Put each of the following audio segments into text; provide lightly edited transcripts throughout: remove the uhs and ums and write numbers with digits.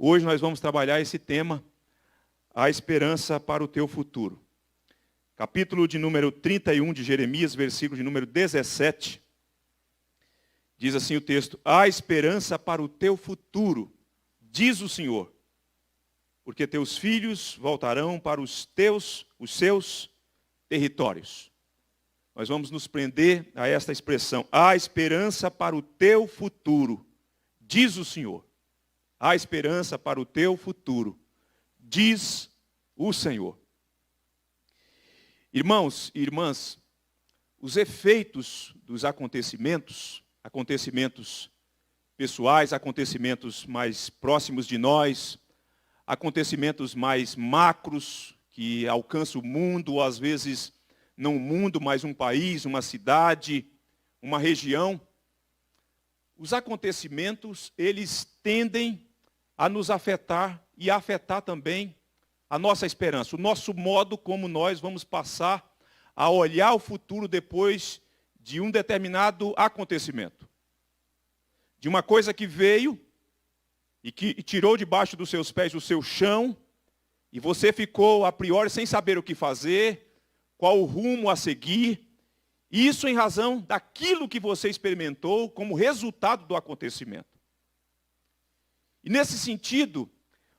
Hoje nós vamos trabalhar esse tema, a esperança para o teu futuro. Capítulo de número 31 de Jeremias, versículo de número 17. Diz assim o texto: há esperança para o teu futuro, diz o Senhor, porque teus filhos voltarão para os seus territórios. Nós vamos nos prender a esta expressão: há esperança para o teu futuro, diz o Senhor. Há esperança para o teu futuro, diz o Senhor. Irmãos e irmãs, os efeitos dos acontecimentos pessoais, acontecimentos mais próximos de nós, acontecimentos mais macros, que alcançam o mundo, ou às vezes não o mundo, mas um país, uma cidade, uma região. Os acontecimentos, eles tendem a nos afetar e a afetar também a nossa esperança, o nosso modo como nós vamos passar a olhar o futuro depois de um determinado acontecimento. De uma coisa que veio e que tirou debaixo dos seus pés o seu chão, e você ficou a priori sem saber o que fazer, qual o rumo a seguir, isso em razão daquilo que você experimentou como resultado do acontecimento. E nesse sentido,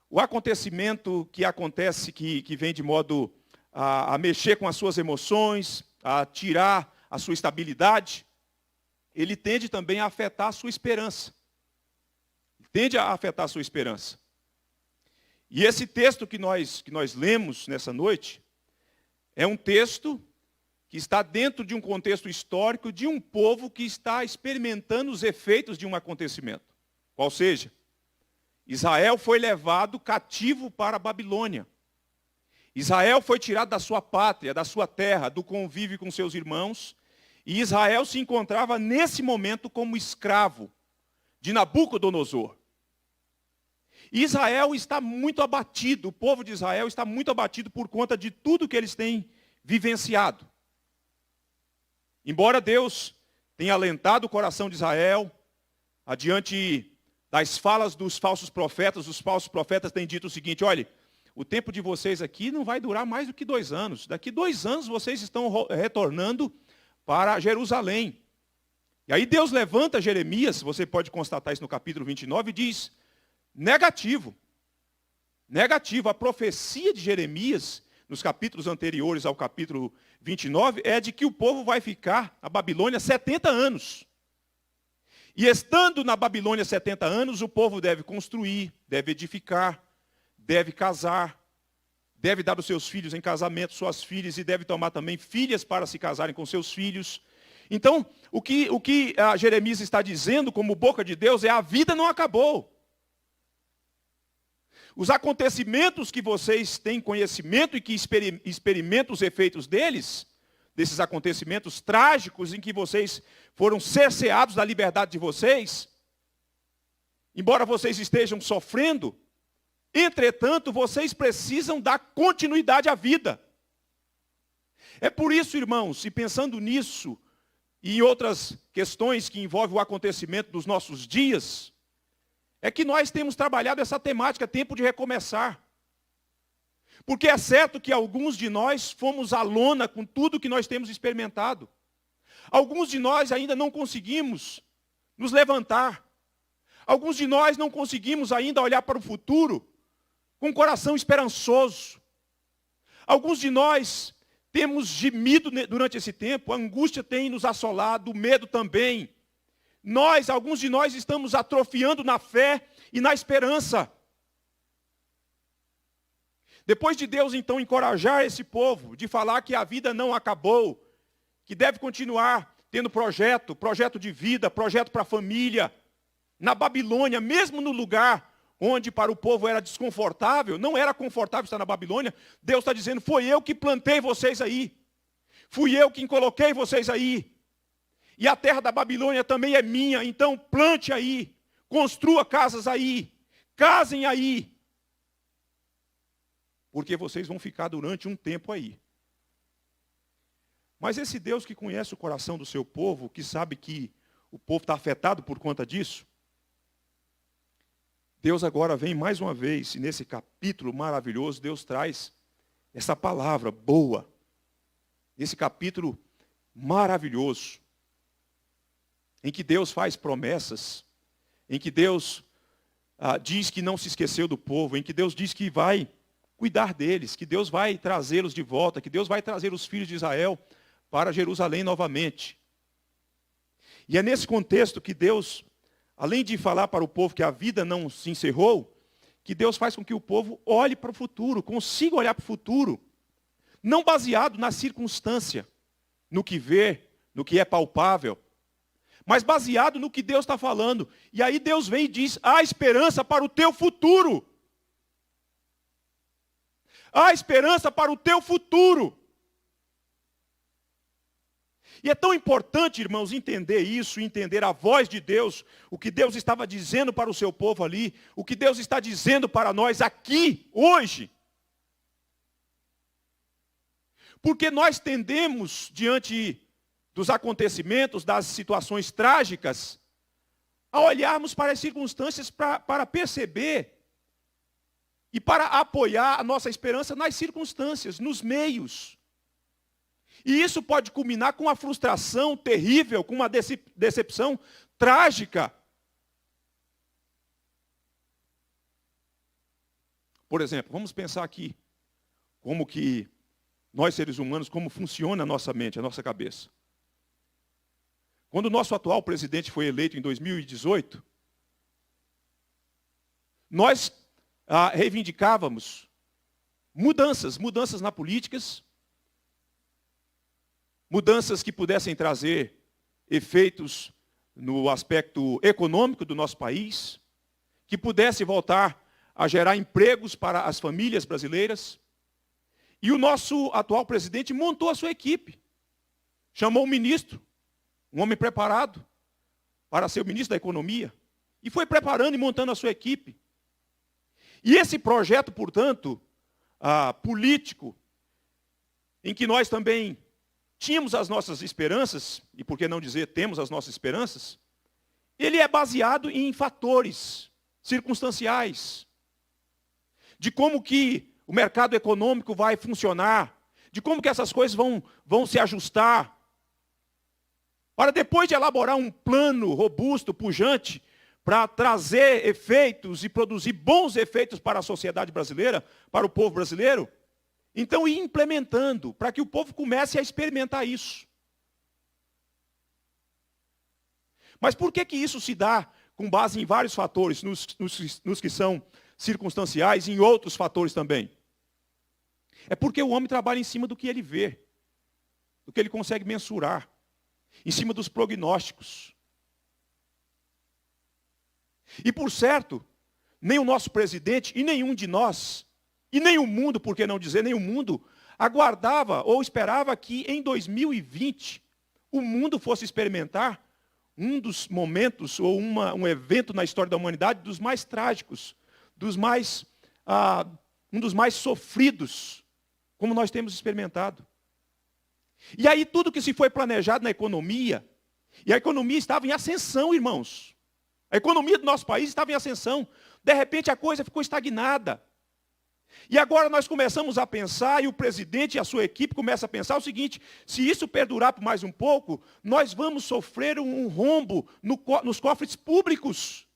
o acontecimento que acontece, que vem de modo a mexer com as suas emoções, a tirar a sua estabilidade, ele tende também a afetar a sua esperança. Tende a afetar a sua esperança. E esse texto que nós lemos nessa noite, é um texto que está dentro de um contexto histórico de um povo que está experimentando os efeitos de um acontecimento. Qual seja, Israel foi levado cativo para a Babilônia. Israel foi tirado da sua pátria, da sua terra, do convívio com seus irmãos. E Israel se encontrava nesse momento como escravo de Nabucodonosor. Israel está muito abatido, o povo de Israel está muito abatido por conta de tudo que eles têm vivenciado. Embora Deus tenha alentado o coração de Israel, adiante das falas dos falsos profetas, os falsos profetas têm dito o seguinte: olha, o tempo de vocês aqui não vai durar mais do que 2 anos. Daqui 2 anos vocês estão retornando para Jerusalém. E aí Deus levanta Jeremias, você pode constatar isso no capítulo 29, e diz: negativo. A profecia de Jeremias, nos capítulos anteriores ao capítulo 29, é de que o povo vai ficar na Babilônia 70 anos. E estando na Babilônia 70 anos, o povo deve construir, deve edificar, deve casar, deve dar os seus filhos em casamento, suas filhas, e deve tomar também filhas para se casarem com seus filhos. Então, o que Jeremias está dizendo como boca de Deus é: a vida não acabou. Os acontecimentos que vocês têm conhecimento e que experimentam os efeitos desses acontecimentos trágicos em que vocês foram cerceados da liberdade de vocês, embora vocês estejam sofrendo, entretanto, vocês precisam dar continuidade à vida. É por isso, irmãos, e pensando nisso e em outras questões que envolvem o acontecimento dos nossos dias, é que nós temos trabalhado essa temática, tempo de recomeçar. Porque é certo que alguns de nós fomos à lona com tudo que nós temos experimentado. Alguns de nós ainda não conseguimos nos levantar. Alguns de nós não conseguimos ainda olhar para o futuro com o coração esperançoso. Alguns de nós temos gemido durante esse tempo, a angústia tem nos assolado, o medo também. Alguns de nós estamos atrofiando na fé e na esperança. Depois de Deus, então, encorajar esse povo, de falar que a vida não acabou, que deve continuar tendo projeto de vida, projeto para a família, na Babilônia, mesmo no lugar onde para o povo era desconfortável, não era confortável estar na Babilônia, Deus está dizendo: foi eu que plantei vocês aí, fui eu quem coloquei vocês aí, e a terra da Babilônia também é minha, então plante aí, construa casas aí, casem aí, porque vocês vão ficar durante um tempo aí. Mas esse Deus que conhece o coração do seu povo, que sabe que o povo está afetado por conta disso, Deus agora vem mais uma vez, e nesse capítulo maravilhoso, Deus traz essa palavra boa. Esse capítulo maravilhoso, em que Deus faz promessas, em que Deus diz que não se esqueceu do povo, em que Deus diz que vai cuidar deles, que Deus vai trazê-los de volta, que Deus vai trazer os filhos de Israel para Jerusalém novamente. E é nesse contexto que Deus, além de falar para o povo que a vida não se encerrou, que Deus faz com que o povo olhe para o futuro, consiga olhar para o futuro, não baseado na circunstância, no que vê, no que é palpável, mas baseado no que Deus está falando. E aí Deus vem e diz: há esperança para o teu futuro. Há esperança para o teu futuro. E é tão importante, irmãos, entender isso, entender a voz de Deus, o que Deus estava dizendo para o seu povo ali, o que Deus está dizendo para nós aqui, hoje. Porque nós tendemos, diante dos acontecimentos, das situações trágicas, a olharmos para as circunstâncias para perceber e para apoiar a nossa esperança nas circunstâncias, nos meios. E isso pode culminar com uma frustração terrível, com uma decepção trágica. Por exemplo, vamos pensar aqui como que nós seres humanos, como funciona a nossa mente, a nossa cabeça. Quando o nosso atual presidente foi eleito em 2018, nós reivindicávamos mudanças na políticas, mudanças que pudessem trazer efeitos no aspecto econômico do nosso país, que pudesse voltar a gerar empregos para as famílias brasileiras. E o nosso atual presidente montou a sua equipe, chamou um ministro, um homem preparado para ser o ministro da Economia, e foi preparando e montando a sua equipe. E esse projeto, portanto, político, em que nós também tínhamos as nossas esperanças, e por que não dizer temos as nossas esperanças, ele é baseado em fatores circunstanciais, de como que o mercado econômico vai funcionar, de como que essas coisas vão se ajustar, para depois de elaborar um plano robusto, pujante, para trazer efeitos e produzir bons efeitos para a sociedade brasileira, para o povo brasileiro, então ir implementando, para que o povo comece a experimentar isso. Mas por que isso se dá com base em vários fatores, nos que são circunstanciais e em outros fatores também? É porque o homem trabalha em cima do que ele vê, do que ele consegue mensurar, em cima dos prognósticos. E por certo, nem o nosso presidente e nenhum de nós, e nem o mundo, por que não dizer, nem o mundo, aguardava ou esperava que em 2020 o mundo fosse experimentar um dos momentos ou um evento na história da humanidade dos mais trágicos, um dos mais sofridos, como nós temos experimentado. E aí tudo que se foi planejado na economia, e a economia estava em ascensão, irmãos. A economia do nosso país estava em ascensão. De repente a coisa ficou estagnada. E agora nós começamos a pensar, e o presidente e a sua equipe começam a pensar o seguinte: se isso perdurar por mais um pouco, nós vamos sofrer um rombo nos cofres públicos.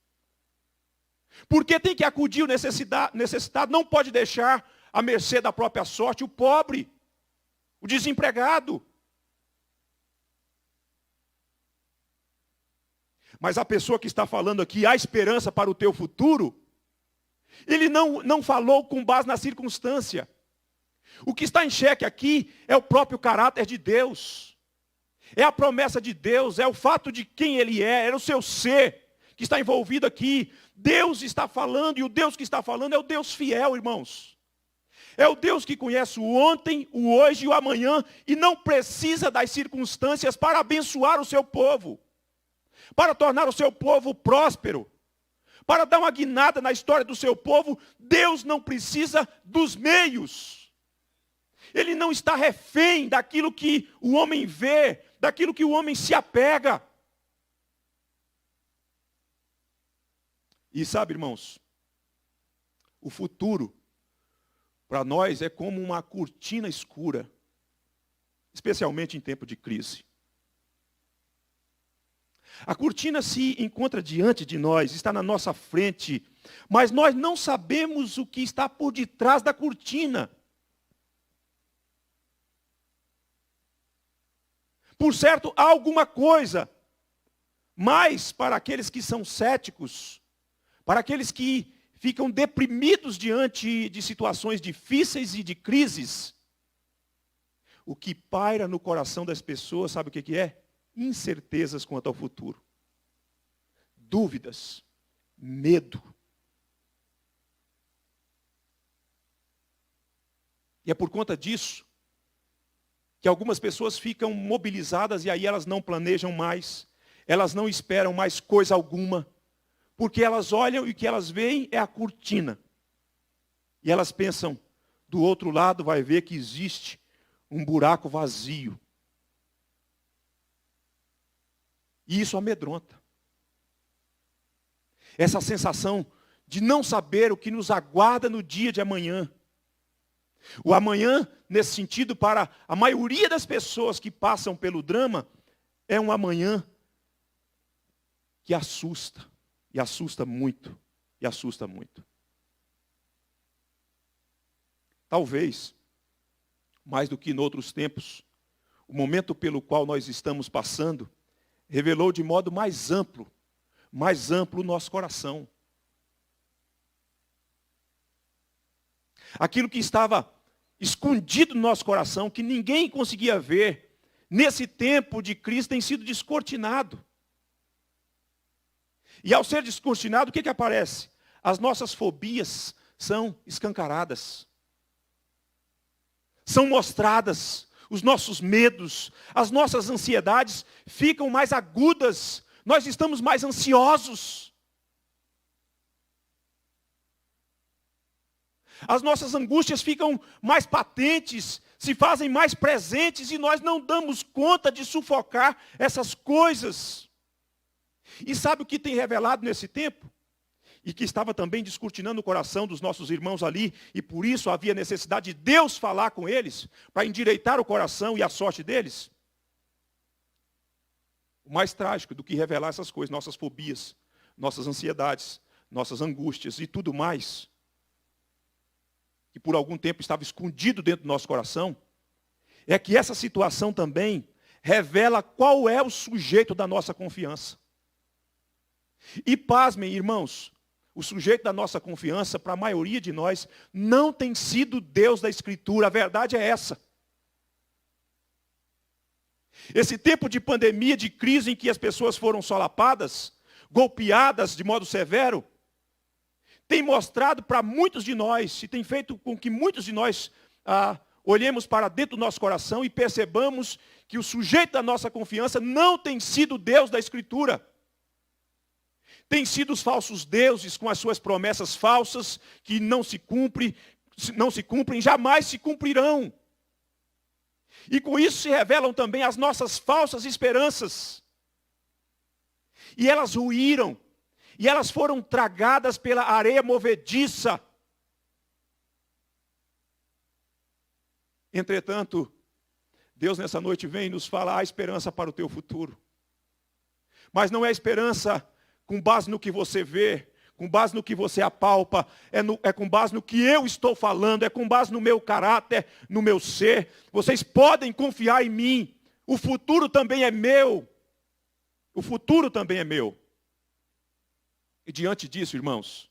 Porque tem que acudir o necessitado, não pode deixar à mercê da própria sorte o pobre, o desempregado. Mas a pessoa que está falando aqui, há esperança para o teu futuro, ele não falou com base na circunstância. O que está em xeque aqui é o próprio caráter de Deus. É a promessa de Deus, é o fato de quem Ele é o seu ser que está envolvido aqui. Deus está falando, e o Deus que está falando é o Deus fiel, irmãos. É o Deus que conhece o ontem, o hoje e o amanhã, e não precisa das circunstâncias para abençoar o seu povo, para tornar o seu povo próspero, para dar uma guinada na história do seu povo. Deus não precisa dos meios. Ele não está refém daquilo que o homem vê, daquilo que o homem se apega. E sabe, irmãos, O futuro, para nós, é como uma cortina escura, especialmente em tempo de crise. A cortina se encontra diante de nós, está na nossa frente, mas nós não sabemos o que está por detrás da cortina. Por certo, há alguma coisa, mas para aqueles que são céticos, para aqueles que ficam deprimidos diante de situações difíceis e de crises, o que paira no coração das pessoas, sabe o que é? Incertezas quanto ao futuro. Dúvidas, medo. E é por conta disso que algumas pessoas ficam mobilizadas e aí elas não planejam mais, elas não esperam mais coisa alguma, porque elas olham e o que elas veem é a cortina. E elas pensam, do outro lado vai ver que existe um buraco vazio. E isso amedronta. Essa sensação de não saber o que nos aguarda no dia de amanhã. O amanhã, nesse sentido, para a maioria das pessoas que passam pelo drama, é um amanhã que assusta. E assusta muito. E assusta muito. Talvez, mais do que em outros tempos, o momento pelo qual nós estamos passando revelou de modo mais amplo o nosso coração. Aquilo que estava escondido no nosso coração, que ninguém conseguia ver, nesse tempo de crise tem sido descortinado. E ao ser descortinado, o que aparece? As nossas fobias são escancaradas. São mostradas. Os nossos medos, as nossas ansiedades ficam mais agudas. Nós estamos mais ansiosos. As nossas angústias ficam mais patentes, se fazem mais presentes e nós não damos conta de sufocar essas coisas. E sabe o que tem revelado nesse tempo? E que estava também descortinando o coração dos nossos irmãos ali, e por isso havia necessidade de Deus falar com eles, para endireitar o coração e a sorte deles. O mais trágico do que revelar essas coisas, nossas fobias, nossas ansiedades, nossas angústias e tudo mais, que por algum tempo estava escondido dentro do nosso coração, é que essa situação também revela qual é o sujeito da nossa confiança. E pasmem, irmãos, o sujeito da nossa confiança, para a maioria de nós, não tem sido Deus da Escritura. A verdade é essa. Esse tempo de pandemia, de crise em que as pessoas foram solapadas, golpeadas de modo severo, tem mostrado para muitos de nós, e tem feito com que muitos de nós olhemos para dentro do nosso coração e percebamos que o sujeito da nossa confiança não tem sido Deus da Escritura. Tem sido os falsos deuses com as suas promessas falsas que não se cumprem, jamais se cumprirão. E com isso se revelam também as nossas falsas esperanças. E elas ruíram, e elas foram tragadas pela areia movediça. Entretanto, Deus nessa noite vem e nos fala: há esperança para o teu futuro. Mas não é esperança com base no que você vê, com base no que você apalpa, é com base no que eu estou falando, é com base no meu caráter, no meu ser. Vocês podem confiar em mim. O futuro também é meu. O futuro também é meu. E diante disso, irmãos,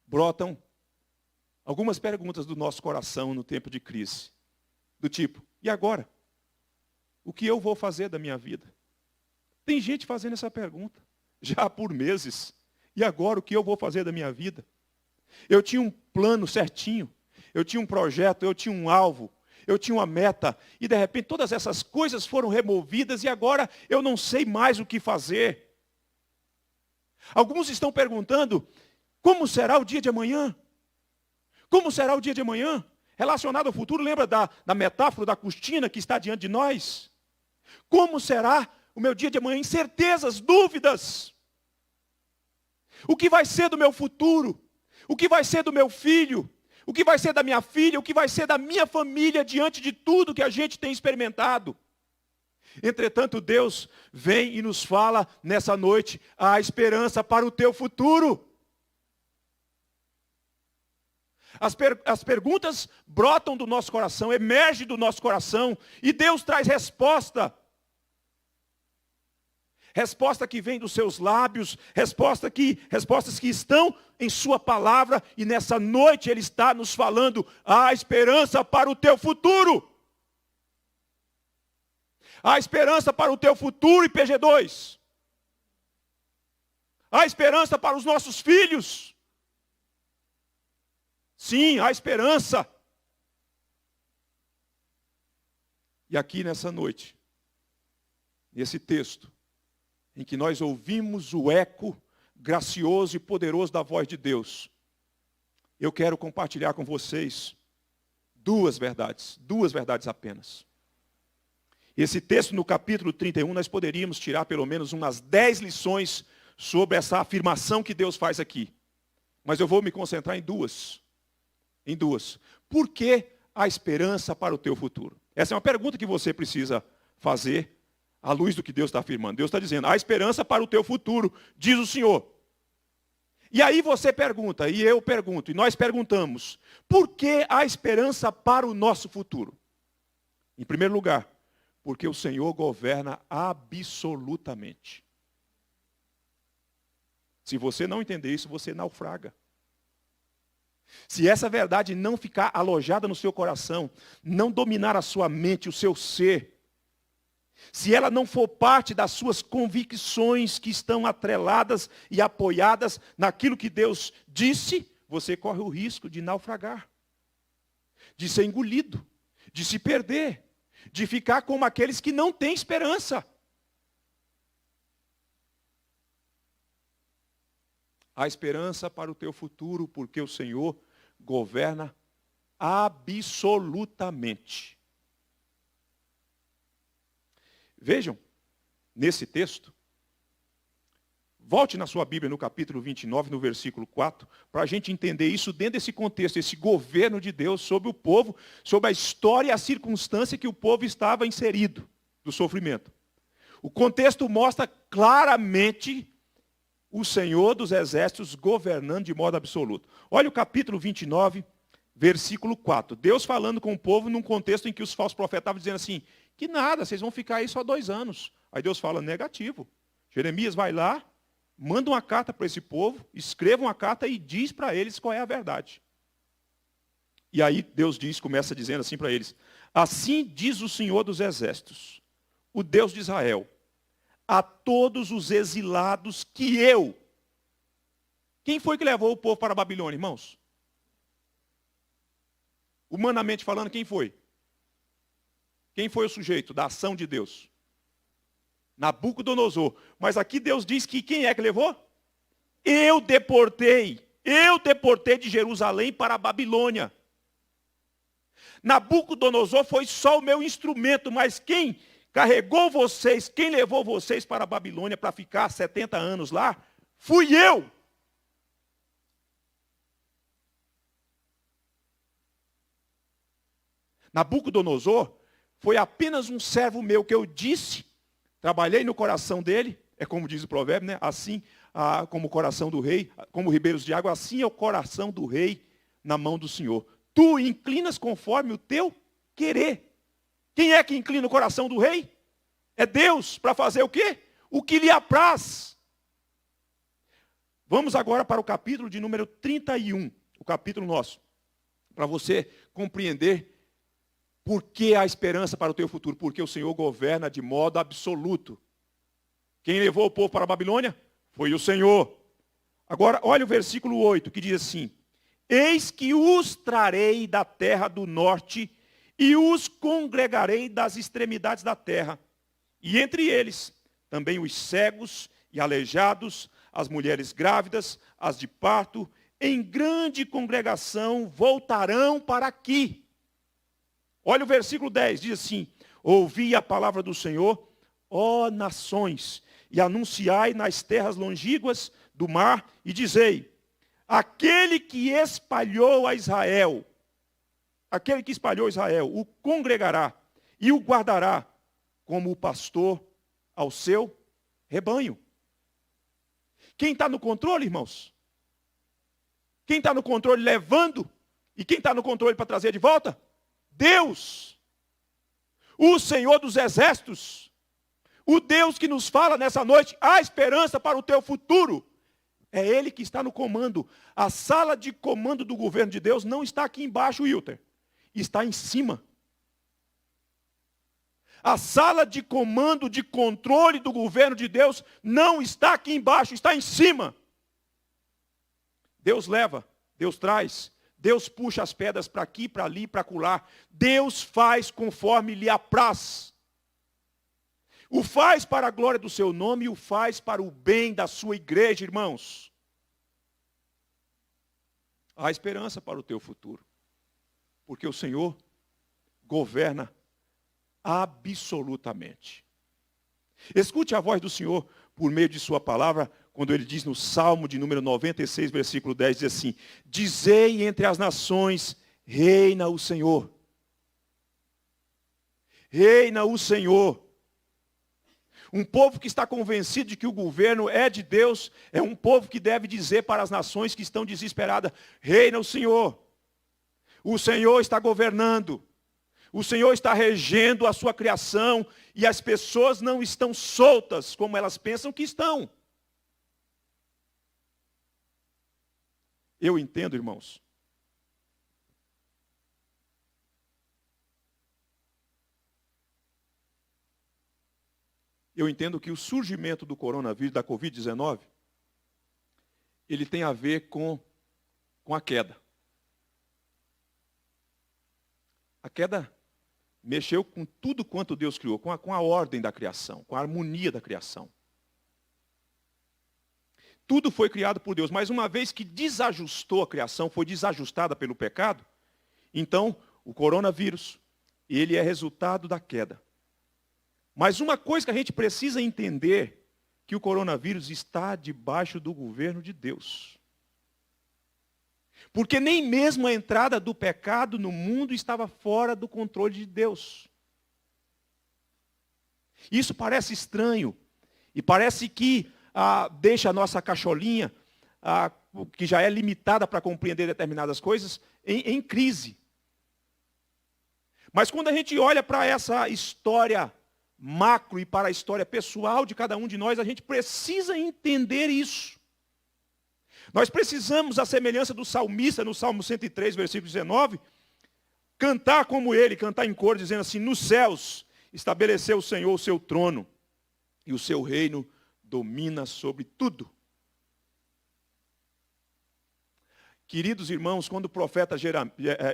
brotam algumas perguntas do nosso coração no tempo de crise. Do tipo, e agora? O que eu vou fazer da minha vida? Tem gente fazendo essa pergunta, já por meses. E agora o que eu vou fazer da minha vida? Eu tinha um plano certinho, eu tinha um projeto, eu tinha um alvo, eu tinha uma meta, e de repente todas essas coisas foram removidas e agora eu não sei mais o que fazer. Alguns estão perguntando, como será o dia de amanhã? Como será o dia de amanhã? Relacionado ao futuro, lembra da metáfora da cortina que está diante de nós? Como será o meu dia de amanhã? Incertezas, dúvidas. O que vai ser do meu futuro? O que vai ser do meu filho? O que vai ser da minha filha? O que vai ser da minha família diante de tudo que a gente tem experimentado? Entretanto, Deus vem e nos fala nessa noite: há esperança para o teu futuro. As perguntas brotam do nosso coração, emergem do nosso coração, e Deus traz resposta. Resposta que vem dos seus lábios, respostas que estão em sua palavra, e nessa noite Ele está nos falando: há esperança para o teu futuro. Há esperança para o teu futuro, IPG2. Há esperança para os nossos filhos. Sim, há esperança. E aqui nessa noite, nesse texto, em que nós ouvimos o eco gracioso e poderoso da voz de Deus, eu quero compartilhar com vocês duas verdades apenas. Esse texto, no capítulo 31, nós poderíamos tirar pelo menos umas 10 lições sobre essa afirmação que Deus faz aqui. Mas eu vou me concentrar em duas. Por que há esperança para o teu futuro? Essa é uma pergunta que você precisa fazer à luz do que Deus está afirmando. Deus está dizendo: há esperança para o teu futuro, diz o Senhor. E aí você pergunta, e eu pergunto, e nós perguntamos: por que há esperança para o nosso futuro? Em primeiro lugar, porque o Senhor governa absolutamente. Se você não entender isso, você naufraga. Se essa verdade não ficar alojada no seu coração, não dominar a sua mente, o seu ser, se ela não for parte das suas convicções que estão atreladas e apoiadas naquilo que Deus disse, você corre o risco de naufragar, de ser engolido, de se perder, de ficar como aqueles que não têm esperança. Há esperança para o teu futuro, porque o Senhor governa absolutamente. Vejam, nesse texto, volte na sua Bíblia no capítulo 29, no versículo 4, para a gente entender isso dentro desse contexto, esse governo de Deus sobre o povo, sobre a história e a circunstância que o povo estava inserido, do sofrimento. O contexto mostra claramente o Senhor dos exércitos governando de modo absoluto. Olha o capítulo 29, versículo 4. Deus falando com o povo num contexto em que os falsos profetas estavam dizendo assim: que nada, vocês vão ficar aí só 2 anos. Aí Deus fala: negativo. Jeremias vai lá, manda uma carta para esse povo, escreva uma carta e diz para eles qual é a verdade. E aí Deus começa dizendo assim para eles: assim diz o Senhor dos exércitos, o Deus de Israel, a todos os exilados que eu... Quem foi que levou o povo para a Babilônia, irmãos? Humanamente falando, quem foi? Quem foi o sujeito da ação de Deus? Nabucodonosor. Mas aqui Deus diz que quem é que levou? Eu deportei de Jerusalém para a Babilônia. Nabucodonosor foi só o meu instrumento, mas quem carregou vocês, quem levou vocês para a Babilônia para ficar 70 anos lá, fui eu. Nabucodonosor foi apenas um servo meu que eu disse, trabalhei no coração dele, é como diz o provérbio, né? Assim como o coração do rei, como ribeiros de água, assim é o coração do rei na mão do Senhor. Tu inclinas conforme o teu querer. Quem é que inclina o coração do rei? É Deus, para fazer o quê? O que lhe apraz. Vamos agora para o capítulo de número 31, o capítulo nosso, para você compreender por que há esperança para o teu futuro, porque o Senhor governa de modo absoluto. Quem levou o povo para a Babilônia? Foi o Senhor. Agora, olha o versículo 8, que diz assim: eis que os trarei da terra do norte e os congregarei das extremidades da terra. E entre eles, também os cegos e aleijados, as mulheres grávidas, as de parto, em grande congregação voltarão para aqui. Olha o versículo 10, diz assim: ouvi a palavra do Senhor, ó nações, e anunciai nas terras longínquas do mar, e dizei: Aquele que espalhou a Israel, o congregará e o guardará como o pastor ao seu rebanho. Quem está no controle, irmãos? Quem está no controle levando? E quem está no controle para trazer de volta? Deus. O Senhor dos exércitos. O Deus que nos fala nessa noite, há esperança para o teu futuro. É Ele que está no comando. A sala de comando do governo de Deus não está aqui embaixo, Wilter. Está em cima. A sala de comando, de controle do governo de Deus não está aqui embaixo, está em cima. Deus leva, Deus traz, Deus puxa as pedras para aqui, para ali, para acolá. Deus faz conforme lhe apraz. O faz para a glória do seu nome e o faz para o bem da sua igreja, irmãos. Há esperança para o teu futuro. Porque o Senhor governa absolutamente. Escute a voz do Senhor por meio de sua palavra, quando ele diz no Salmo de número 96, versículo 10, diz assim: dizei entre as nações, reina o Senhor. Reina o Senhor. Um povo que está convencido de que o governo é de Deus, é um povo que deve dizer para as nações que estão desesperadas, reina o Senhor. O Senhor está governando. O Senhor está regendo a sua criação e as pessoas não estão soltas como elas pensam que estão. Eu entendo, irmãos. Eu entendo que o surgimento do coronavírus, da Covid-19, ele tem a ver com a queda. A queda mexeu com tudo quanto Deus criou, com a ordem da criação, com a harmonia da criação. Tudo foi criado por Deus, mas uma vez que desajustou a criação, foi desajustada pelo pecado, então o coronavírus, ele é resultado da queda. Mas uma coisa que a gente precisa entender, que o coronavírus está debaixo do governo de Deus. Porque nem mesmo a entrada do pecado no mundo estava fora do controle de Deus. Isso parece estranho. E parece que deixa a nossa cacholinha, que já é limitada para compreender determinadas coisas, em crise. Mas quando a gente olha para essa história macro e para a história pessoal de cada um de nós, a gente precisa entender isso. Nós precisamos, à semelhança do salmista, no Salmo 103, versículo 19, cantar como ele, cantar em coro, dizendo assim: nos céus estabeleceu o Senhor o seu trono, e o seu reino domina sobre tudo. Queridos irmãos, quando o profeta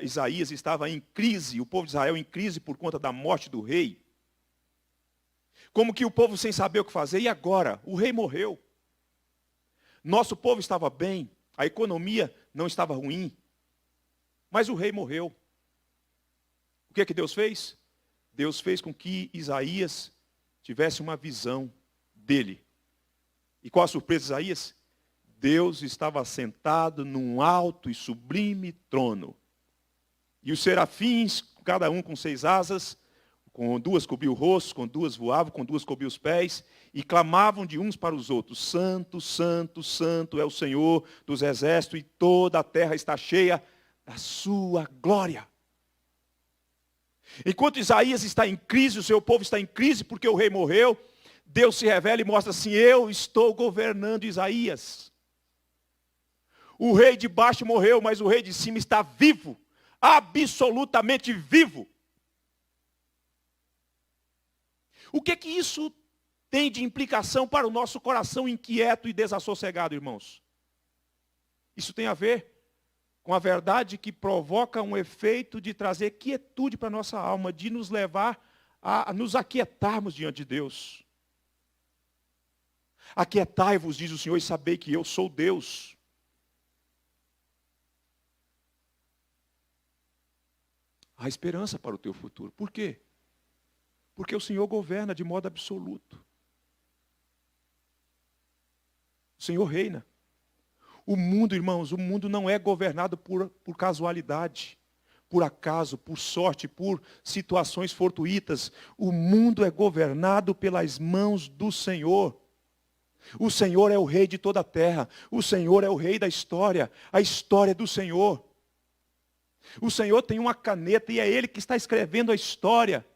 Isaías estava em crise, o povo de Israel em crise por conta da morte do rei, como que o povo sem saber o que fazer, e agora? O rei morreu. Nosso povo estava bem, a economia não estava ruim, mas o rei morreu. O que é que Deus fez? Deus fez com que Isaías tivesse uma visão dele. E qual a surpresa de Isaías? Deus estava sentado num alto e sublime trono. E os serafins, cada um com 6 asas, com 2 cobriam o rosto, com 2 voavam, com 2 cobriam os pés, e clamavam de uns para os outros: santo, santo, santo é o Senhor dos exércitos, e toda a terra está cheia da sua glória. Enquanto Isaías está em crise, o seu povo está em crise porque o rei morreu, Deus se revela e mostra assim: eu estou governando Isaías. O rei de baixo morreu, mas o rei de cima está vivo, absolutamente vivo. O que isso tem de implicação para o nosso coração inquieto e desassossegado, irmãos? Isso tem a ver com a verdade que provoca um efeito de trazer quietude para a nossa alma, de nos levar a nos aquietarmos diante de Deus. Aquietai-vos, diz o Senhor, e sabei que eu sou Deus. Há esperança para o teu futuro. Por quê? Porque o Senhor governa de modo absoluto. O Senhor reina. O mundo, irmãos, o mundo não é governado por casualidade, por acaso, por sorte, por situações fortuitas. O mundo é governado pelas mãos do Senhor. O Senhor é o rei de toda a terra. O Senhor é o rei da história. A história é do Senhor. O Senhor tem uma caneta e é Ele que está escrevendo a história.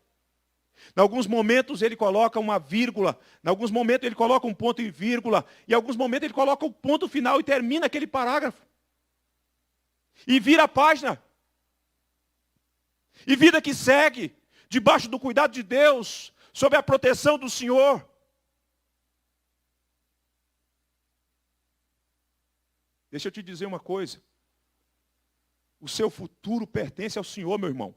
Em alguns momentos Ele coloca uma vírgula, em alguns momentos Ele coloca um ponto e vírgula, e em alguns momentos Ele coloca o ponto final e termina aquele parágrafo. E vira a página. E vida que segue, debaixo do cuidado de Deus, sob a proteção do Senhor. Deixa eu te dizer uma coisa. O seu futuro pertence ao Senhor, meu irmão.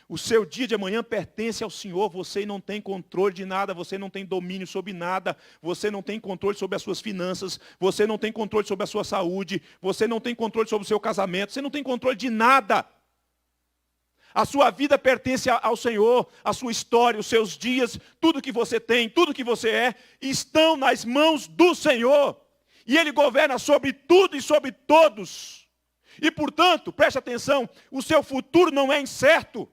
O seu dia de amanhã pertence ao Senhor. Você não tem controle de nada, você não tem domínio sobre nada, você não tem controle sobre as suas finanças, você não tem controle sobre a sua saúde, você não tem controle sobre o seu casamento, você não tem controle de nada. A sua vida pertence ao Senhor, a sua história, os seus dias, tudo que você tem, tudo que você é, estão nas mãos do Senhor. E Ele governa sobre tudo e sobre todos. E, portanto, preste atenção, o seu futuro não é incerto.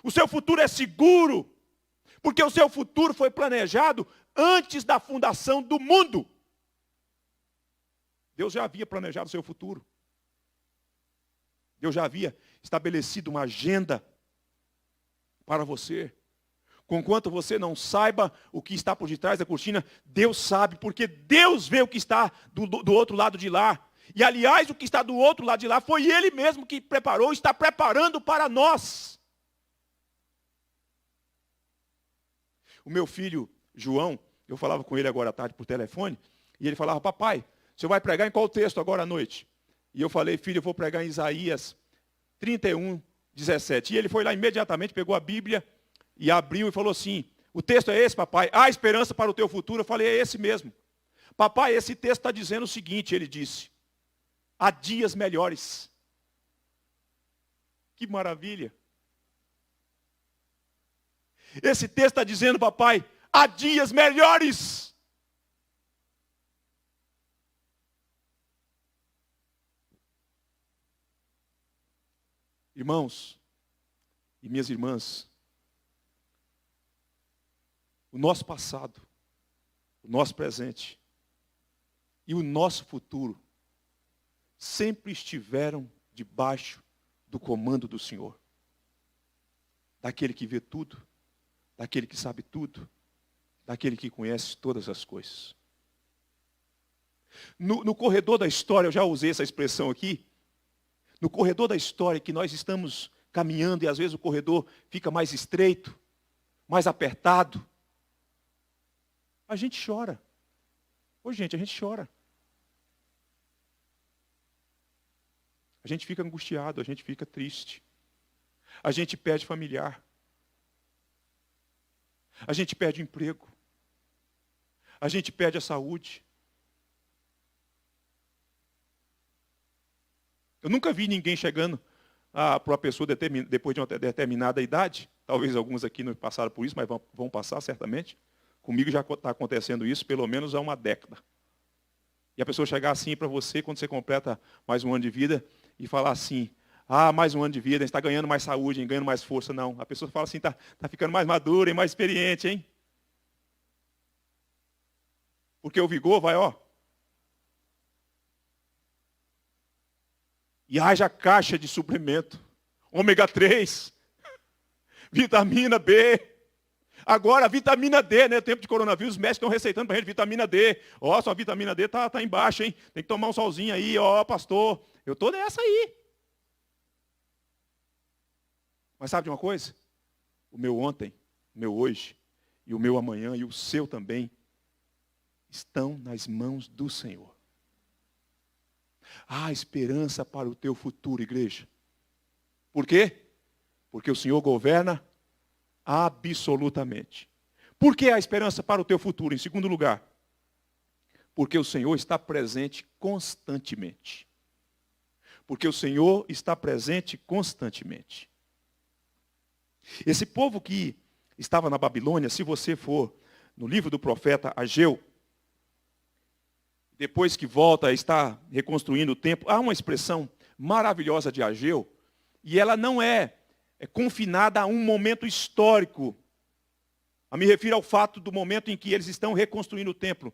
O seu futuro é seguro. Porque o seu futuro foi planejado antes da fundação do mundo. Deus já havia planejado o seu futuro. Deus já havia estabelecido uma agenda para você. Conquanto você não saiba o que está por detrás da cortina, Deus sabe, porque Deus vê o que está do outro lado de lá. E, aliás, o que está do outro lado de lá foi Ele mesmo que preparou, está preparando para nós. O meu filho, João, eu falava com ele agora à tarde por telefone, e ele falava, papai, você vai pregar em qual texto agora à noite? E eu falei, filho, eu vou pregar em Isaías 31, 17. E ele foi lá imediatamente, pegou a Bíblia e abriu e falou assim, o texto é esse, papai? Há esperança para o teu futuro? Eu falei, é esse mesmo. Papai, esse texto está dizendo o seguinte, ele disse, há dias melhores. Que maravilha. Esse texto está dizendo, papai, há dias melhores. Irmãos e minhas irmãs, o nosso passado, o nosso presente e o nosso futuro sempre estiveram debaixo do comando do Senhor. Daquele que vê tudo, daquele que sabe tudo, daquele que conhece todas as coisas. No corredor da história, eu já usei essa expressão aqui, no corredor da história que nós estamos caminhando e às vezes o corredor fica mais estreito, mais apertado, a gente chora. Ô gente, a gente chora. A gente fica angustiado, a gente fica triste. A gente perde familiar. A gente perde o emprego. A gente perde a saúde. Eu nunca vi ninguém chegando para uma pessoa depois de uma determinada idade. Talvez alguns aqui não passaram por isso, mas vão passar certamente. Comigo já está acontecendo isso pelo menos há uma década. E a pessoa chegar assim para você, quando você completa mais um ano de vida, e falar assim, mais um ano de vida, a gente está ganhando mais saúde, ganhando mais força. Não, a pessoa fala assim, está ficando mais madura e mais experiente, hein? Porque o vigor vai, ó. E haja caixa de suplemento. Ômega 3, vitamina B. Agora, a vitamina D, né? Tempo de coronavírus, os médicos estão receitando para a gente vitamina D. Ó, sua vitamina D está embaixo, hein? Tem que tomar um solzinho aí, ó, pastor. Eu estou nessa aí. Mas sabe de uma coisa? O meu ontem, o meu hoje, e o meu amanhã, e o seu também, estão nas mãos do Senhor. Há esperança para o teu futuro, igreja. Por quê? Porque o Senhor governa absolutamente. Por que há esperança para o teu futuro? Em segundo lugar, porque o Senhor está presente constantemente. Porque o Senhor está presente constantemente. Esse povo que estava na Babilônia, se você for no livro do profeta Ageu, depois que volta a estar reconstruindo o templo, há uma expressão maravilhosa de Ageu, e ela não é confinada a um momento histórico. Eu me refiro ao fato do momento em que eles estão reconstruindo o templo.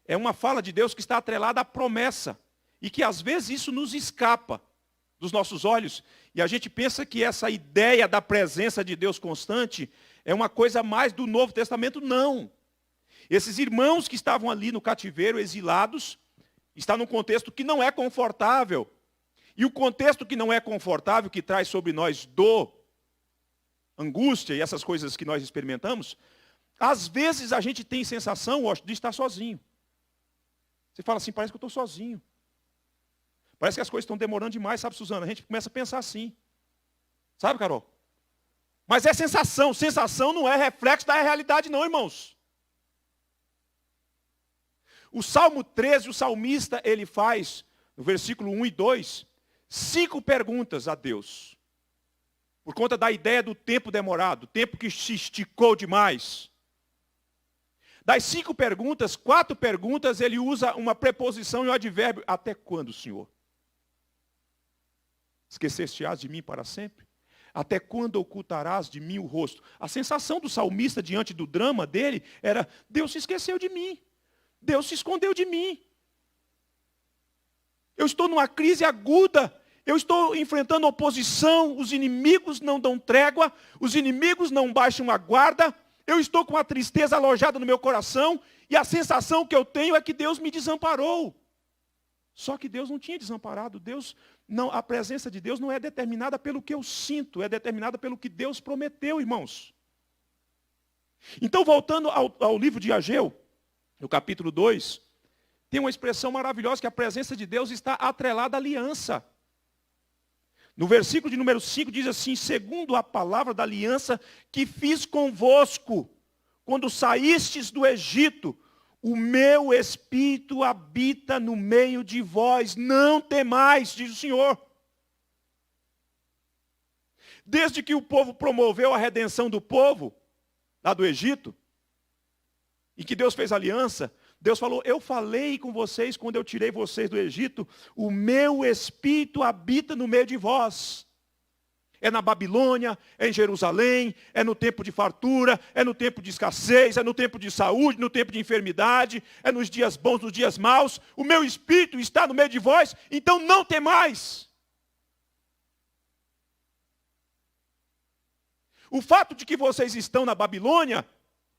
É uma fala de Deus que está atrelada à promessa, e que às vezes isso nos escapa dos nossos olhos, e a gente pensa que essa ideia da presença de Deus constante é uma coisa mais do Novo Testamento. Não. Esses irmãos que estavam ali no cativeiro, exilados, estão num contexto que não é confortável. E o contexto que não é confortável, que traz sobre nós dor, angústia e essas coisas que nós experimentamos, às vezes a gente tem sensação, de estar sozinho. Você fala assim, parece que eu estou sozinho. Parece que as coisas estão demorando demais, sabe, Suzana? A gente começa a pensar assim. Sabe, Carol? Mas é sensação. Sensação não é reflexo da realidade, não, irmãos. O Salmo 13, o salmista, ele faz, no versículo 1 e 2, 5 perguntas a Deus. Por conta da ideia do tempo demorado, tempo que se esticou demais. Das 5 perguntas, 4 perguntas, ele usa uma preposição e um advérbio. Até quando, Senhor? Esqueceste-ás de mim para sempre? Até quando ocultarás de mim o rosto? A sensação do salmista diante do drama dele era, Deus se esqueceu de mim. Deus se escondeu de mim. Eu estou numa crise aguda. Eu estou enfrentando oposição. Os inimigos não dão trégua. Os inimigos não baixam a guarda. Eu estou com a tristeza alojada no meu coração. E a sensação que eu tenho é que Deus me desamparou. Só que Deus não tinha desamparado. A presença de Deus não é determinada pelo que eu sinto. É determinada pelo que Deus prometeu, irmãos. Então, voltando ao livro de Ageu, no capítulo 2, tem uma expressão maravilhosa que a presença de Deus está atrelada à aliança. No versículo de número 5 diz assim, segundo a palavra da aliança que fiz convosco, quando saístes do Egito, o meu espírito habita no meio de vós, não temais, diz o Senhor. Desde que o povo promoveu a redenção do povo, lá do Egito, e que Deus fez aliança, Deus falou, eu falei com vocês quando eu tirei vocês do Egito, o meu espírito habita no meio de vós. É na Babilônia, é em Jerusalém, é no tempo de fartura, é no tempo de escassez, é no tempo de saúde, no tempo de enfermidade, é nos dias bons, nos dias maus. O meu espírito está no meio de vós, então não temais. O fato de que vocês estão na Babilônia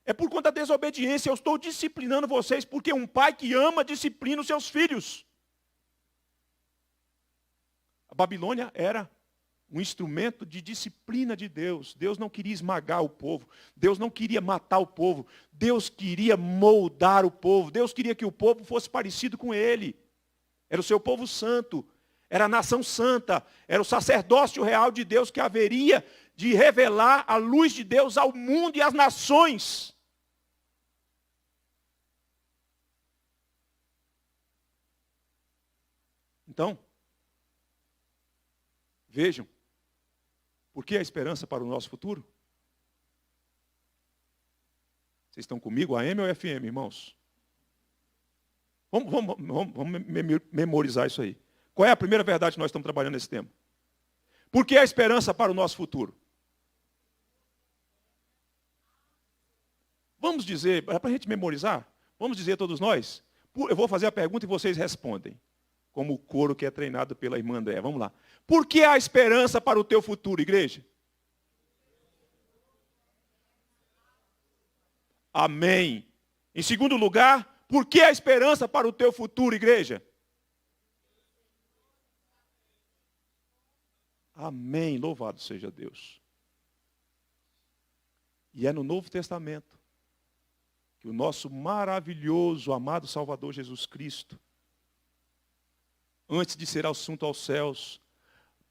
é por conta da desobediência. Eu estou disciplinando vocês porque um pai que ama disciplina os seus filhos. A Babilônia era um instrumento de disciplina de Deus. Deus não queria esmagar o povo. Deus não queria matar o povo. Deus queria moldar o povo. Deus queria que o povo fosse parecido com ele. Era o seu povo santo. Era a nação santa. Era o sacerdócio real de Deus que haveria de revelar a luz de Deus ao mundo e às nações. Então, vejam, por que a esperança para o nosso futuro? Vocês estão comigo, AM ou FM, irmãos? Vamos memorizar isso aí. Qual é a primeira verdade que nós estamos trabalhando nesse tema? Por que a esperança para o nosso futuro? Vamos dizer, é para a gente memorizar? Vamos dizer todos nós? Eu vou fazer a pergunta e vocês respondem. Como o coro que é treinado pela irmã Andréa. Vamos lá. Por que a esperança para o teu futuro, igreja? Amém. Em segundo lugar, por que a esperança para o teu futuro, igreja? Amém. Louvado seja Deus. E é no Novo Testamento que o nosso maravilhoso, amado Salvador Jesus Cristo, antes de ser assunto aos céus,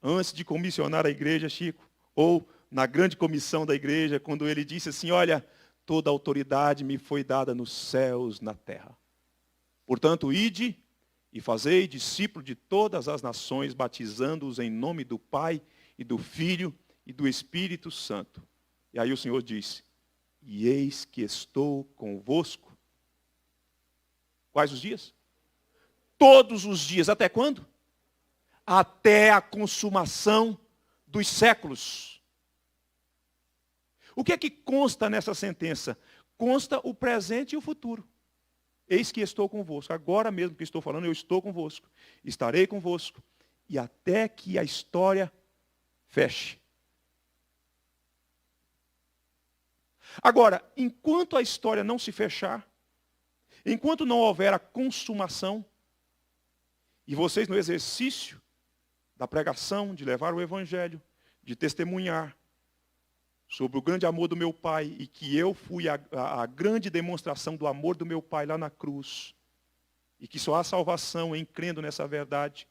antes de comissionar a igreja, Chico, ou na grande comissão da igreja, quando ele disse assim, olha, toda autoridade me foi dada nos céus, na terra. Portanto, ide e fazei discípulo de todas as nações, batizando-os em nome do Pai e do Filho e do Espírito Santo. E aí o Senhor disse, e eis que estou convosco. Quais os dias? todos os dias. Até quando? Até a consumação dos séculos. O que é que consta nessa sentença? Consta o presente e o futuro. Eis que estou convosco. Agora mesmo que estou falando, eu estou convosco. Estarei convosco. E até que a história feche. Agora, enquanto a história não se fechar, enquanto não houver a consumação, e vocês no exercício da pregação, de levar o evangelho, de testemunhar sobre o grande amor do meu Pai, e que eu fui a grande demonstração do amor do meu Pai lá na cruz, e que só há salvação em crendo nessa verdade,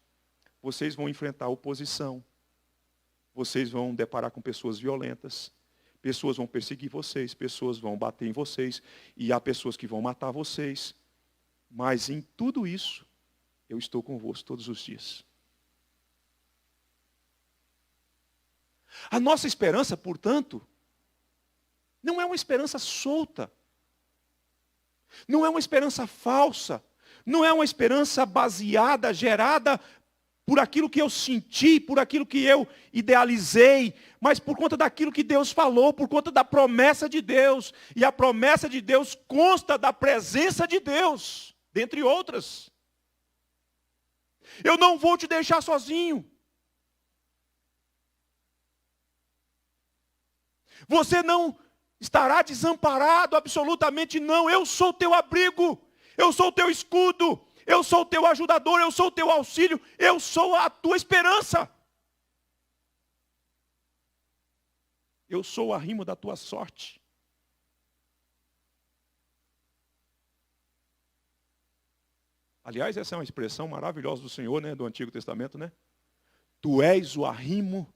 vocês vão enfrentar oposição, vocês vão deparar com pessoas violentas, pessoas vão perseguir vocês, pessoas vão bater em vocês, e há pessoas que vão matar vocês, mas em tudo isso, eu estou convosco todos os dias. A nossa esperança, portanto, não é uma esperança solta. Não é uma esperança falsa. Não é uma esperança baseada, gerada por aquilo que eu senti, por aquilo que eu idealizei, mas por conta daquilo que Deus falou, por conta da promessa de Deus. E a promessa de Deus consta da presença de Deus, dentre outras. Eu não vou te deixar sozinho. Você não estará desamparado, absolutamente não. Eu sou teu abrigo, eu sou teu escudo, eu sou teu ajudador, eu sou teu auxílio, eu sou a tua esperança. Eu sou o arrimo da tua sorte. Aliás, essa é uma expressão maravilhosa do Senhor, né, do Antigo Testamento, né? Tu és o arrimo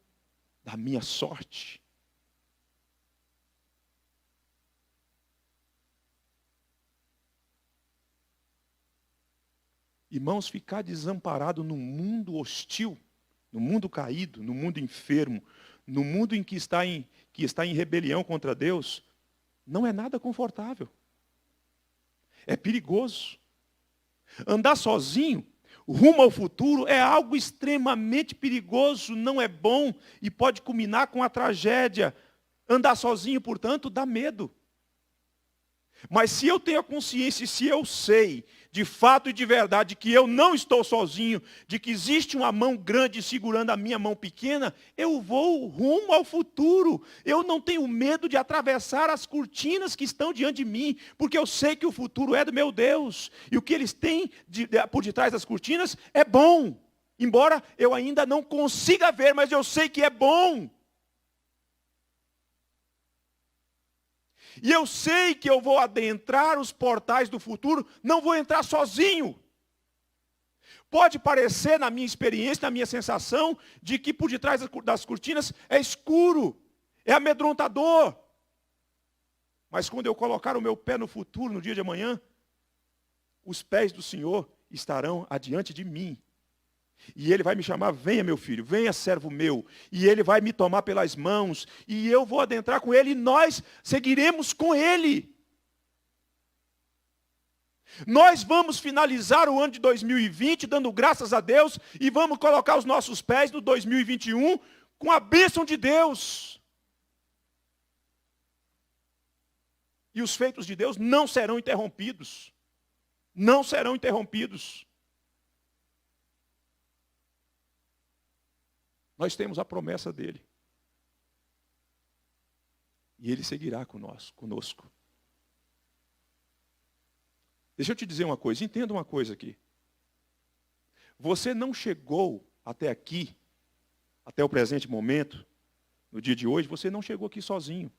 da minha sorte. Irmãos, ficar desamparado num mundo hostil, no mundo caído, no mundo enfermo, no mundo em que está em rebelião contra Deus, não é nada confortável. É perigoso. Andar sozinho, rumo ao futuro, é algo extremamente perigoso, não é bom e pode culminar com a tragédia. Andar sozinho, portanto, dá medo. Mas se eu tenho a consciência, se eu sei, de fato e de verdade, que eu não estou sozinho, de que existe uma mão grande segurando a minha mão pequena, eu vou rumo ao futuro. Eu não tenho medo de atravessar as cortinas que estão diante de mim, porque eu sei que o futuro é do meu Deus. E o que eles têm por detrás das cortinas é bom. Embora eu ainda não consiga ver, mas eu sei que é bom. E eu sei que eu vou adentrar os portais do futuro, não vou entrar sozinho. Pode parecer, na minha experiência, na minha sensação, de que por detrás das cortinas é escuro, é amedrontador. Mas quando eu colocar o meu pé no futuro, no dia de amanhã, os pés do Senhor estarão adiante de mim. E Ele vai me chamar, venha meu filho, venha servo meu. E Ele vai me tomar pelas mãos. E eu vou adentrar com Ele e nós seguiremos com Ele. Nós vamos finalizar o ano de 2020 dando graças a Deus. E vamos colocar os nossos pés no 2021 com a bênção de Deus. E os feitos de Deus não serão interrompidos. Não serão interrompidos. Nós temos a promessa dele. E ele seguirá conosco. Deixa eu te dizer uma coisa, entenda uma coisa aqui. Você não chegou até aqui, até o presente momento, no dia de hoje, você não chegou aqui sozinho.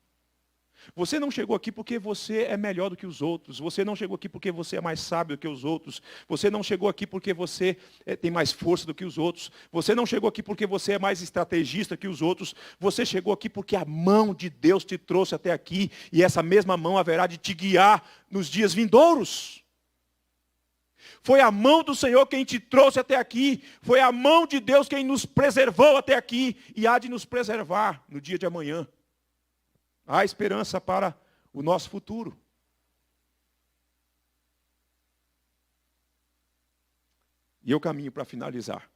Você não chegou aqui porque você é melhor do que os outros. Você não chegou aqui porque você é mais sábio do que os outros. Você não chegou aqui porque você tem mais força do que os outros. Você não chegou aqui porque você é mais estrategista que os outros. Você chegou aqui porque a mão de Deus te trouxe até aqui. E essa mesma mão haverá de te guiar nos dias vindouros. Foi a mão do Senhor quem te trouxe até aqui. Foi a mão de Deus quem nos preservou até aqui. E há de nos preservar no dia de amanhã. Há esperança para o nosso futuro. E eu caminho para finalizar.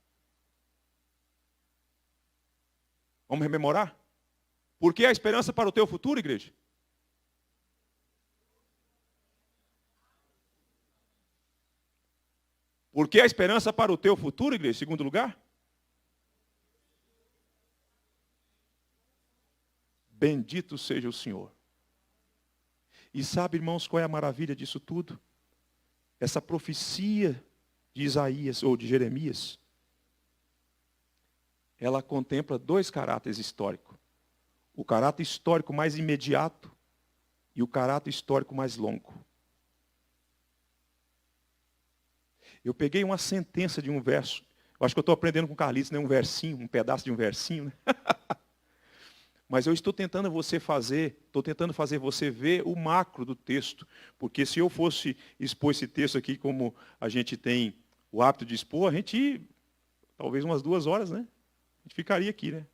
Vamos rememorar? Por que a esperança para o teu futuro, igreja? Por que a esperança para o teu futuro, igreja? Segundo lugar? Bendito seja o Senhor. E sabe, irmãos, qual é a maravilha disso tudo? Essa profecia de Isaías ou de Jeremias, ela contempla dois caráteres históricos. O caráter histórico mais imediato e o caráter histórico mais longo. Eu peguei uma sentença de um verso. Eu acho que eu estou aprendendo com o Carlitos, né? Um versinho, um pedaço de um versinho, né? Mas eu estou tentando fazer você ver o macro do texto. Porque se eu fosse expor esse texto aqui como a gente tem o hábito de expor, a gente, talvez umas 2 horas, né? A gente ficaria aqui, né?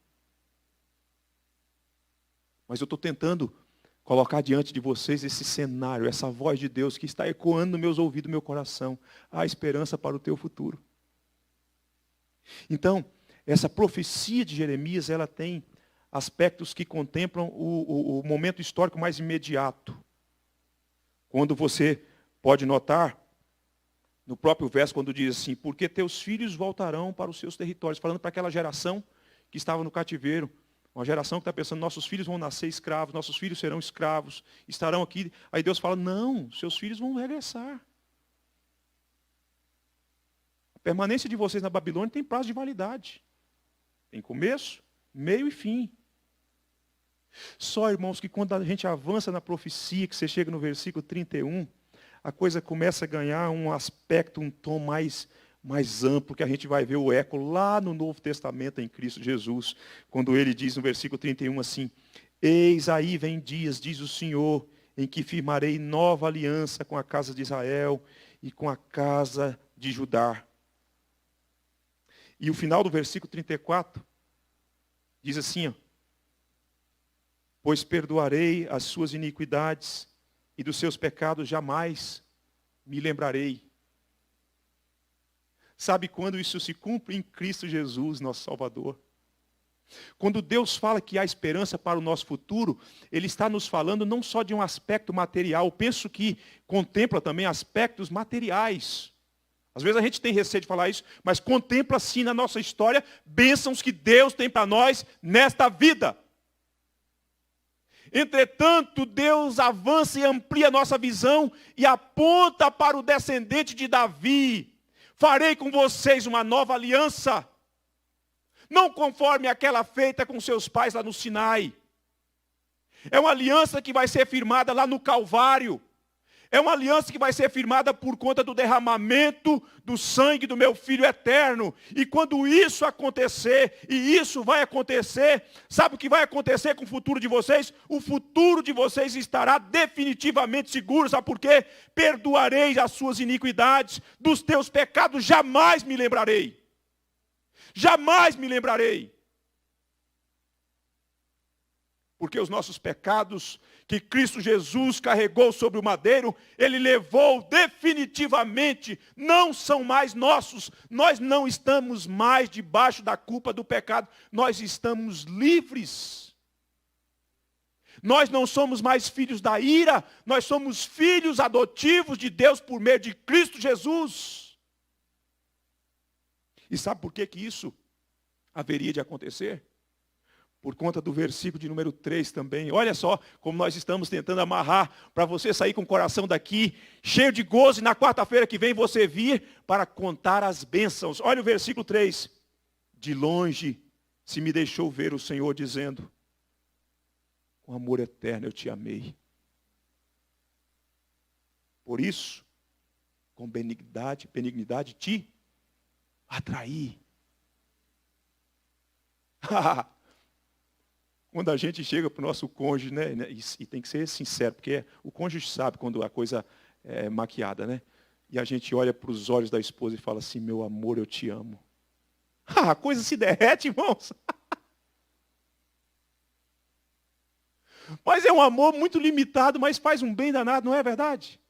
Mas eu estou tentando colocar diante de vocês esse cenário, essa voz de Deus que está ecoando nos meus ouvidos, no meu coração. Há esperança para o teu futuro. Então, essa profecia de Jeremias, ela tem aspectos que contemplam o momento histórico mais imediato. Quando você pode notar, no próprio verso, quando diz assim, porque teus filhos voltarão para os seus territórios, falando para aquela geração que estava no cativeiro, uma geração que está pensando, nossos filhos vão nascer escravos, nossos filhos serão escravos, estarão aqui. Aí Deus fala, não, seus filhos vão regressar. A permanência de vocês na Babilônia tem prazo de validade. Tem começo, meio e fim. Só, irmãos, que quando a gente avança na profecia, que você chega no versículo 31, a coisa começa a ganhar um aspecto, um tom mais amplo, que a gente vai ver o eco lá no Novo Testamento em Cristo Jesus, quando ele diz no versículo 31 assim, eis aí vem dias, diz o Senhor, em que firmarei nova aliança com a casa de Israel e com a casa de Judá. E o final do versículo 34 diz assim, ó, pois perdoarei as suas iniquidades e dos seus pecados jamais me lembrarei. Sabe quando isso se cumpre? Em Cristo Jesus, nosso Salvador. Quando Deus fala que há esperança para o nosso futuro, Ele está nos falando não só de um aspecto material, eu penso que contempla também aspectos materiais. Às vezes a gente tem receio de falar isso, mas contempla sim na nossa história bênçãos que Deus tem para nós nesta vida. Entretanto, Deus avança e amplia a nossa visão e aponta para o descendente de Davi. Farei com vocês uma nova aliança, não conforme aquela feita com seus pais lá no Sinai. É uma aliança que vai ser firmada lá no Calvário. É uma aliança que vai ser firmada por conta do derramamento do sangue do meu Filho eterno. E quando isso acontecer, e isso vai acontecer, sabe o que vai acontecer com o futuro de vocês? O futuro de vocês estará definitivamente seguro. Sabe por quê? Perdoarei as suas iniquidades, dos teus pecados jamais me lembrarei. Jamais me lembrarei. Porque os nossos pecados que Cristo Jesus carregou sobre o madeiro, Ele levou definitivamente, não são mais nossos. Nós não estamos mais debaixo da culpa do pecado. Nós estamos livres. Nós não somos mais filhos da ira. Nós somos filhos adotivos de Deus por meio de Cristo Jesus. E sabe por que isso haveria de acontecer? Por conta do versículo de número 3 também. Olha só como nós estamos tentando amarrar para você sair com o coração daqui, cheio de gozo, e na quarta-feira que vem você vir para contar as bênçãos. Olha o versículo 3. De longe se me deixou ver o Senhor dizendo, com amor eterno eu te amei. Por isso, com benignidade te atraí. Quando a gente chega para o nosso cônjuge, né, e tem que ser sincero, porque o cônjuge sabe quando a coisa é maquiada, né? E a gente olha para os olhos da esposa e fala assim, meu amor, eu te amo. A coisa se derrete, irmãos. Mas é um amor muito limitado, mas faz um bem danado, não é verdade?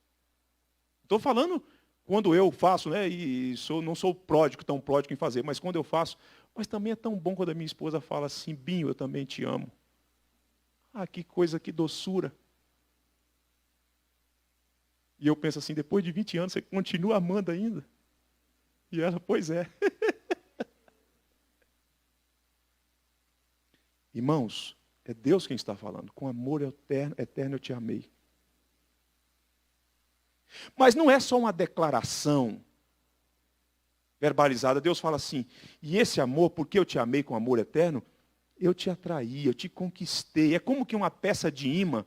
Estou falando Quando eu faço, né, e não sou pródigo, tão pródigo em fazer, mas quando eu faço, mas também é tão bom quando a minha esposa fala assim, Binho, eu também te amo. Ah, que coisa, que doçura. E eu penso assim, depois de 20 anos, você continua amando ainda? E ela, pois é. Irmãos, é Deus quem está falando. Com amor eterno, eterno eu te amei. Mas não é só uma declaração verbalizada. Deus fala assim, e esse amor, porque eu te amei com amor eterno, eu te atraí, eu te conquistei. É como que uma peça de imã,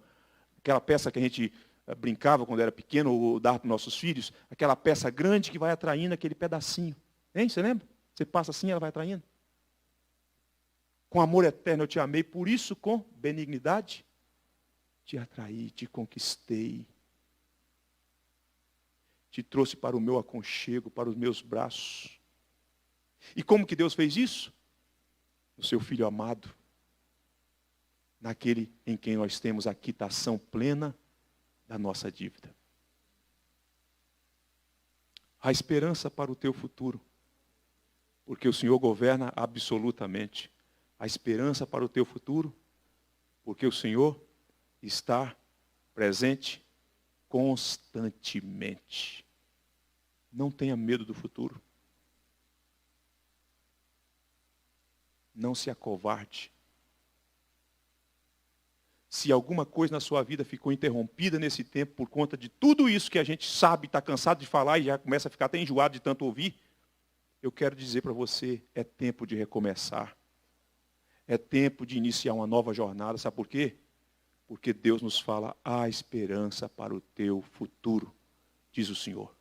aquela peça que a gente brincava quando era pequeno, ou dava para os nossos filhos, aquela peça grande que vai atraindo aquele pedacinho. Hein? Você lembra? Você passa assim, ela vai atraindo. Com amor eterno eu te amei, por isso com benignidade te atraí, te conquistei. Te trouxe para o meu aconchego, para os meus braços. E como que Deus fez isso? No seu Filho amado. Naquele em quem nós temos a quitação plena da nossa dívida. A esperança para o teu futuro. Porque o Senhor governa absolutamente. A esperança para o teu futuro. Porque o Senhor está presente constantemente. Não tenha medo do futuro. Não se acovarde. Se alguma coisa na sua vida ficou interrompida nesse tempo por conta de tudo isso que a gente sabe, está cansado de falar e já começa a ficar até enjoado de tanto ouvir, eu quero dizer para você, é tempo de recomeçar. É tempo de iniciar uma nova jornada. Sabe por quê? Porque Deus nos fala, há esperança para o teu futuro, diz o Senhor.